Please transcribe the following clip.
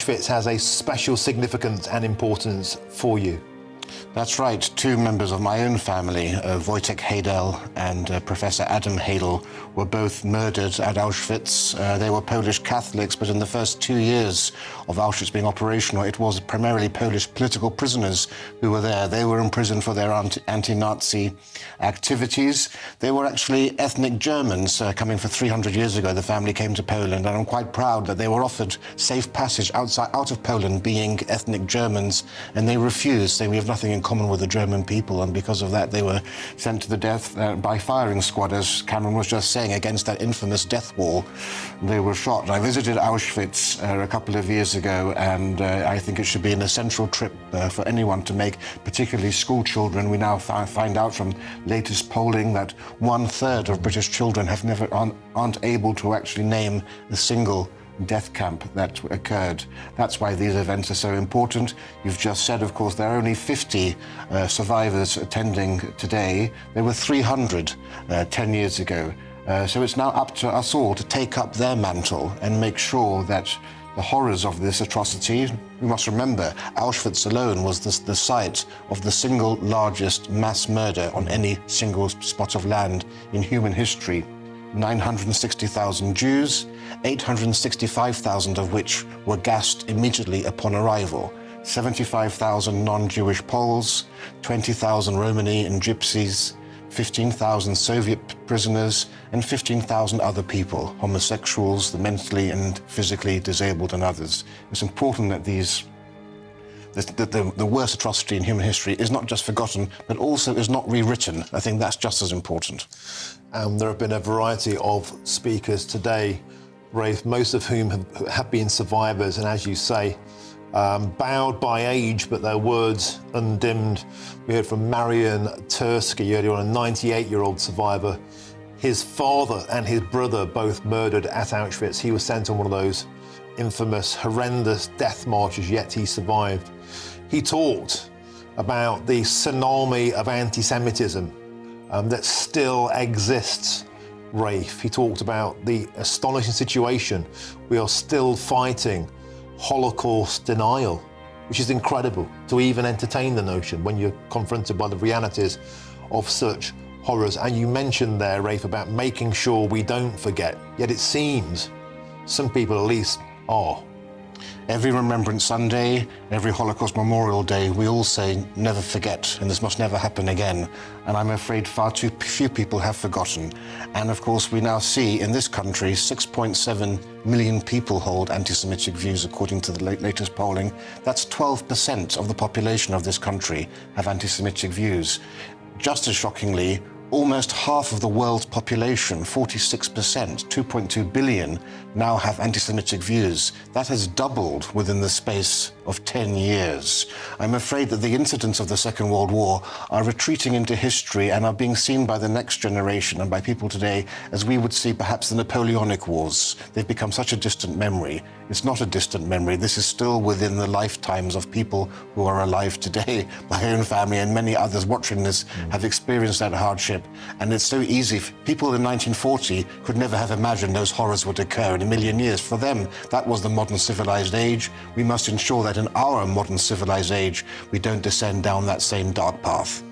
Auschwitz has a special significance and importance for you. That's right. Two members of my own family, Wojtek Heydel and Professor Adam Heydel, were both murdered at Auschwitz. They were Polish Catholics, but in the first 2 years of Auschwitz being operational, it was primarily Polish political prisoners who were there. They were imprisoned for their anti-Nazi activities. They were actually ethnic Germans. Coming for 300 years ago, the family came to Poland, and I'm quite proud that they were offered safe passage out of Poland, being ethnic Germans, and they refused, saying we have nothing in common with the German people, and because of that they were sent to the death by firing squad, as Cameron was just saying, against that infamous death wall. They were shot. I visited Auschwitz a couple of years ago, and I think it should be an essential trip for anyone to make, particularly school children. We now find out from latest polling that 1/3 of British children aren't able to actually name a single death camp that occurred. That's why these events are so important. You've just said, of course, there are only 50 survivors attending today. There were 300 10 years ago. So it's now up to us all to take up their mantle and make sure that the horrors of this atrocity, we must remember, Auschwitz alone was the site of the single largest mass murder on any single spot of land in human history. 960,000 Jews, 865,000 of which were gassed immediately upon arrival. 75,000 non-Jewish Poles, 20,000 Romani and Gypsies, 15,000 Soviet prisoners, and 15,000 other people, homosexuals, the mentally and physically disabled, and others. It's important that the worst atrocity in human history is not just forgotten, but also is not rewritten. I think that's just as important. There have been a variety of speakers today, Rafe, most of whom have been survivors, and as you say, bowed by age, but their words undimmed. We heard from Marian Tursky earlier on, a 98-year-old survivor. His father and his brother both murdered at Auschwitz. He was sent on one of those infamous, horrendous death marches, yet he survived. He talked about the tsunami of anti-Semitism that still exists, Rafe. He talked about the astonishing situation. We are still fighting Holocaust denial, which is incredible to even entertain the notion when you're confronted by the realities of such horrors. And you mentioned there, Rafe, about making sure we don't forget, yet it seems some people at least are. Every Remembrance Sunday, every Holocaust Memorial Day, we all say, never forget, and this must never happen again. And I'm afraid far too few people have forgotten. And of course, we now see in this country, 6.7 million people hold anti-Semitic views, according to the latest polling. That's 12% of the population of this country have anti-Semitic views. Just as shockingly, almost half of the world's population, 46%, 2.2 billion, now have anti-Semitic views. That has doubled within the space of 10 years. I'm afraid that the incidents of the Second World War are retreating into history and are being seen by the next generation and by people today as we would see perhaps the Napoleonic Wars. They've become such a distant memory. It's not a distant memory. This is still within the lifetimes of people who are alive today. My own family and many others watching this have experienced that hardship. And it's so easy. People in 1940 could never have imagined those horrors would occur in a million years. For them, that was the modern civilized age. We must ensure that in our modern civilized age, we don't descend down that same dark path.